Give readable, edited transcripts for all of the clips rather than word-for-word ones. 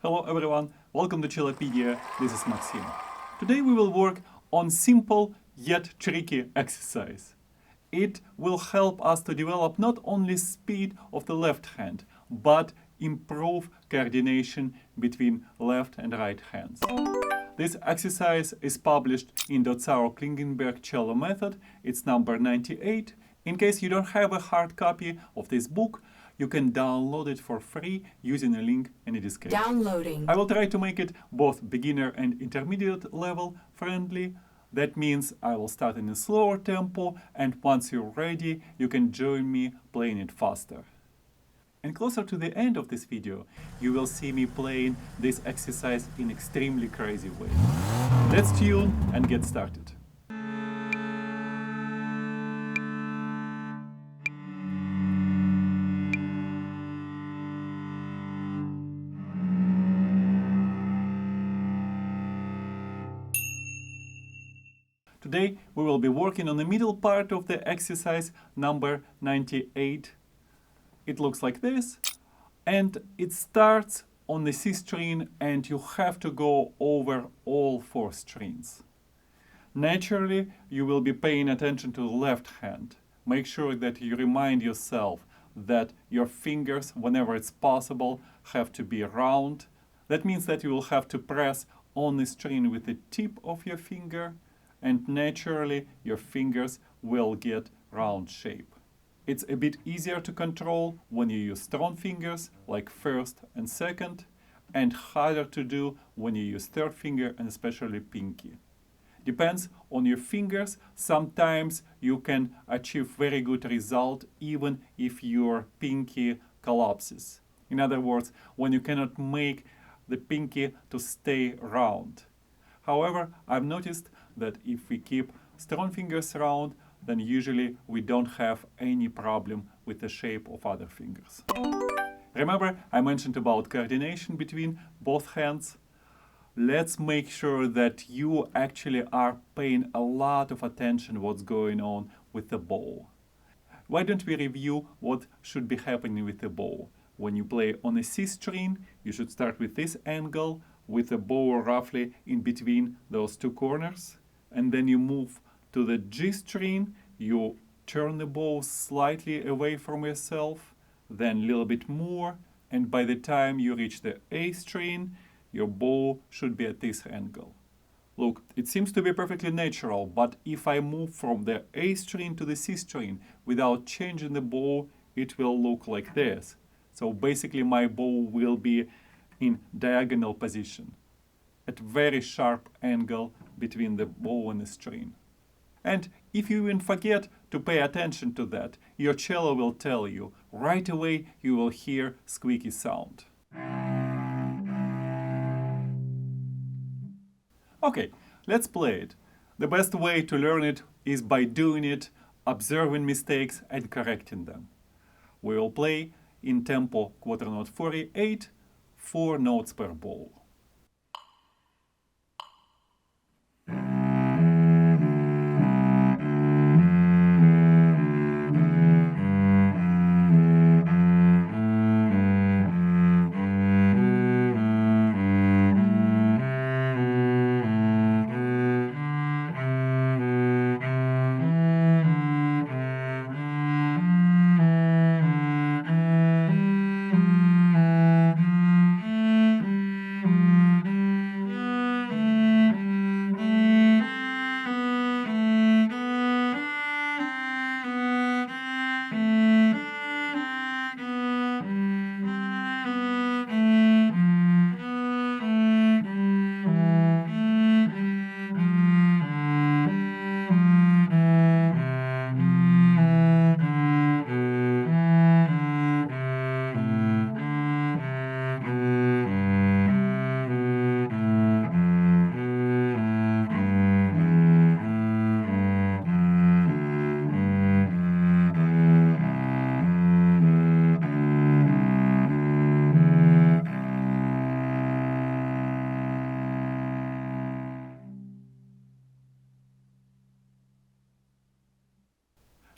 Hello everyone, welcome to Cellopedia, this is Maxim. Today we will work on simple yet tricky exercise. It will help us to develop not only speed of the left hand, but improve coordination between left and right hands. This exercise is published in dotzauer-klingenberg cello method, it's number 98. In case you don't have a hard copy of this book, you can download it for free using a link in the description. Downloading. I will try to make it both beginner and intermediate level friendly. That means I will start in a slower tempo, and once you're ready, you can join me playing it faster. And closer to the end of this video, you will see me playing this exercise in extremely crazy way. Let's tune and get started. Today we will be working on the middle part of the exercise number 98. It looks like this, and it starts on the C string, and you have to go over all four strings. Naturally, you will be paying attention to the left hand. Make sure that you remind yourself that your fingers, whenever it's possible, have to be round. That means that you will have to press on the string with the tip of your finger, and naturally your fingers will get round shape. It's a bit easier to control when you use strong fingers like first and second, and harder to do when you use third finger and especially pinky. Depends on your fingers. Sometimes you can achieve very good result even if your pinky collapses. In other words, when you cannot make the pinky to stay round. However, I've noticed that if we keep strong fingers round, then usually we don't have any problem with the shape of other fingers. Remember, I mentioned about coordination between both hands. Let's make sure that you actually are paying a lot of attention what's going on with the bow. Why don't we review what should be happening with the bow? When you play on a C string, you should start with this angle, with the bow roughly in between those two corners. And then you move to the G string, you turn the bow slightly away from yourself, then a little bit more, and by the time you reach the A string, your bow should be at this angle. Look, it seems to be perfectly natural, but if I move from the A string to the C string without changing the bow, it will look like this. So basically my bow will be in diagonal position, at very sharp angle between the bow and the string. And if you even forget to pay attention to that, your cello will tell you. Right away you will hear squeaky sound. Okay, let's play it. The best way to learn it is by doing it, observing mistakes and correcting them. We will play in tempo quarter note 48, 4 notes per bow.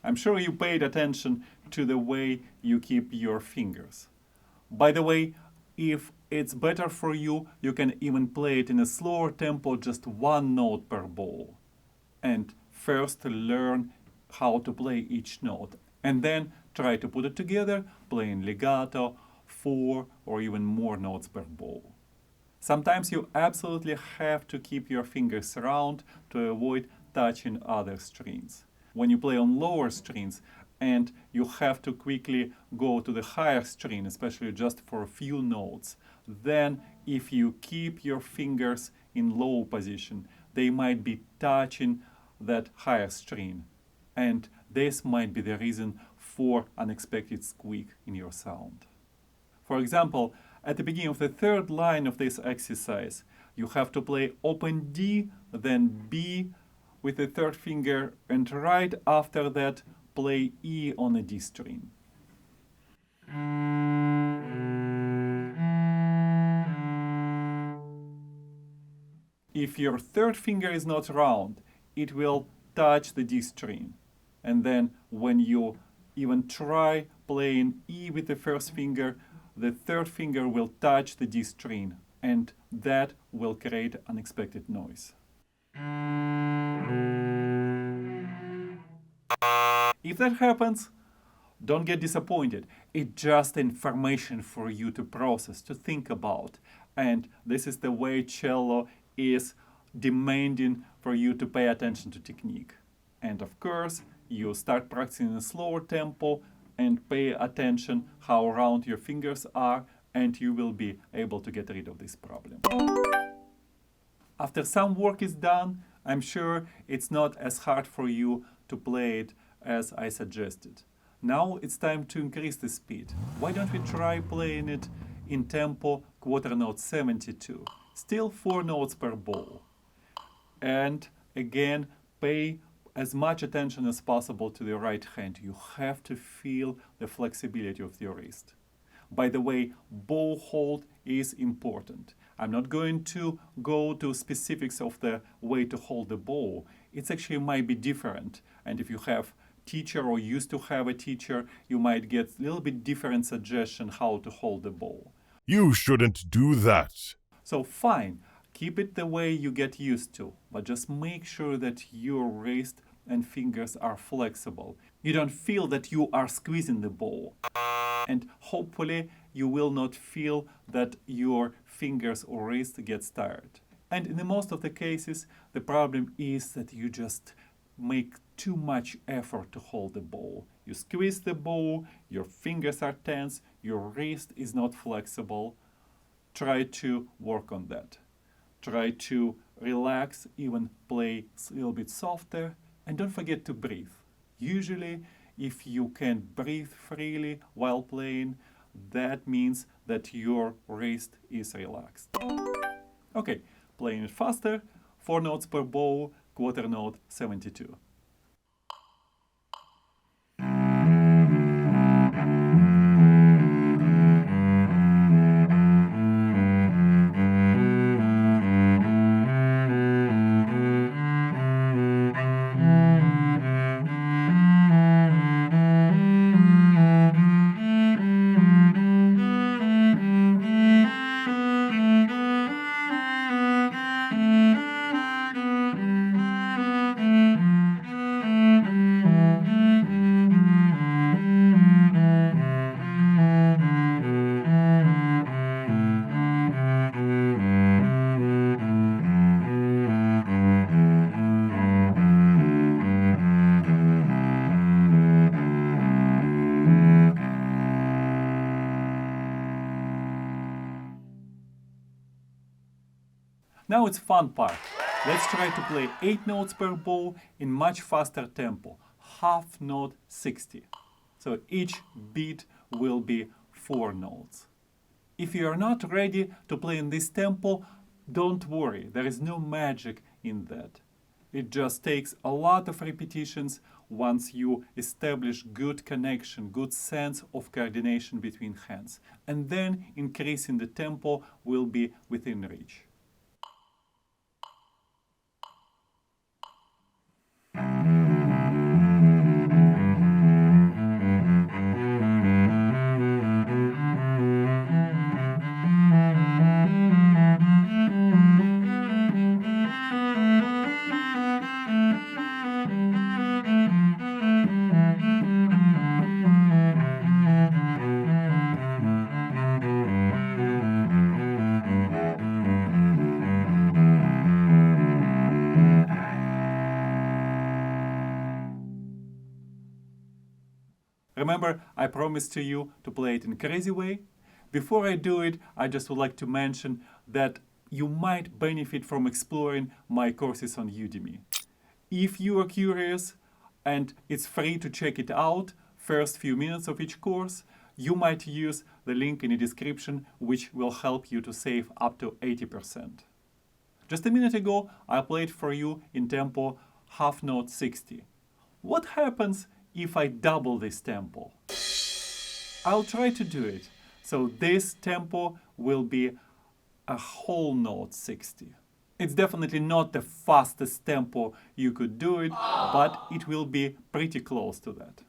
I'm sure you paid attention to the way you keep your fingers. By the way, if it's better for you, you can even play it in a slower tempo, just one note per bow. And first learn how to play each note. And then try to put it together, playing legato, 4 or even more notes per bow. Sometimes you absolutely have to keep your fingers round to avoid touching other strings. When you play on lower strings and you have to quickly go to the higher string, especially just for a few notes, then if you keep your fingers in low position, they might be touching that higher string. And this might be the reason for unexpected squeak in your sound. For example, at the beginning of the third line of this exercise, you have to play open D, then B with the third finger, and right after that, play E on a D string. If your third finger is not round, it will touch the D string. And then when you even try playing E with the first finger, the third finger will touch the D string, and that will create unexpected noise. If that happens, don't get disappointed. It's just information for you to process, to think about. And this is the way cello is demanding for you to pay attention to technique. And of course, you start practicing in a slower tempo and pay attention how round your fingers are, and you will be able to get rid of this problem. After some work is done, I'm sure it's not as hard for you to play it as I suggested. Now it's time to increase the speed. Why don't we try playing it in tempo quarter note 72? Still 4 notes per bow. And again, pay as much attention as possible to the right hand. You have to feel the flexibility of your wrist. By the way, bow hold is important. I'm not going to go to specifics of the way to hold the bow. It actually might be different. And if you have teacher or used to have a teacher, you might get a little bit different suggestion how to hold the bow. You shouldn't do that. So fine, keep it the way you get used to, but just make sure that your wrist and fingers are flexible. You don't feel that you are squeezing the bow. And hopefully you will not feel that your fingers or wrist gets tired. And in the most of the cases, the problem is that you just make too much effort to hold the bow. You squeeze the bow, your fingers are tense, your wrist is not flexible. Try to work on that. Try to relax, even play a little bit softer, and don't forget to breathe. Usually, if you can breathe freely while playing, that means that your wrist is relaxed. Okay, playing it faster, 4 notes per bow, quarter note 72. Now it's fun part. Let's try to play 8 notes per bow in much faster tempo, half note 60. So each beat will be 4 notes. If you are not ready to play in this tempo, don't worry, there is no magic in that. It just takes a lot of repetitions once you establish good connection, good sense of coordination between hands. And then increasing the tempo will be within reach. Remember, I promised to you to play it in a crazy way. Before I do it, I just would like to mention that you might benefit from exploring my courses on Udemy. If you are curious, and it's free to check it out, first few minutes of each course, you might use the link in the description, which will help you to save up to 80%. Just a minute ago, I played for you in tempo half note 60. What happens if I double this tempo? I'll try to do it. So this tempo will be a whole note 60. It's definitely not the fastest tempo you could do it, but it will be pretty close to that.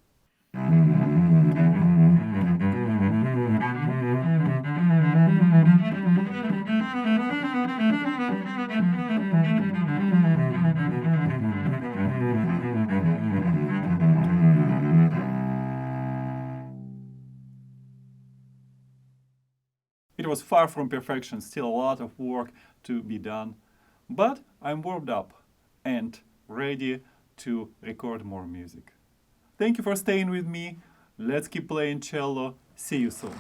It was far from perfection, still a lot of work to be done, but I'm warmed up and ready to record more music. Thank you for staying with me. Let's keep playing cello. See you soon.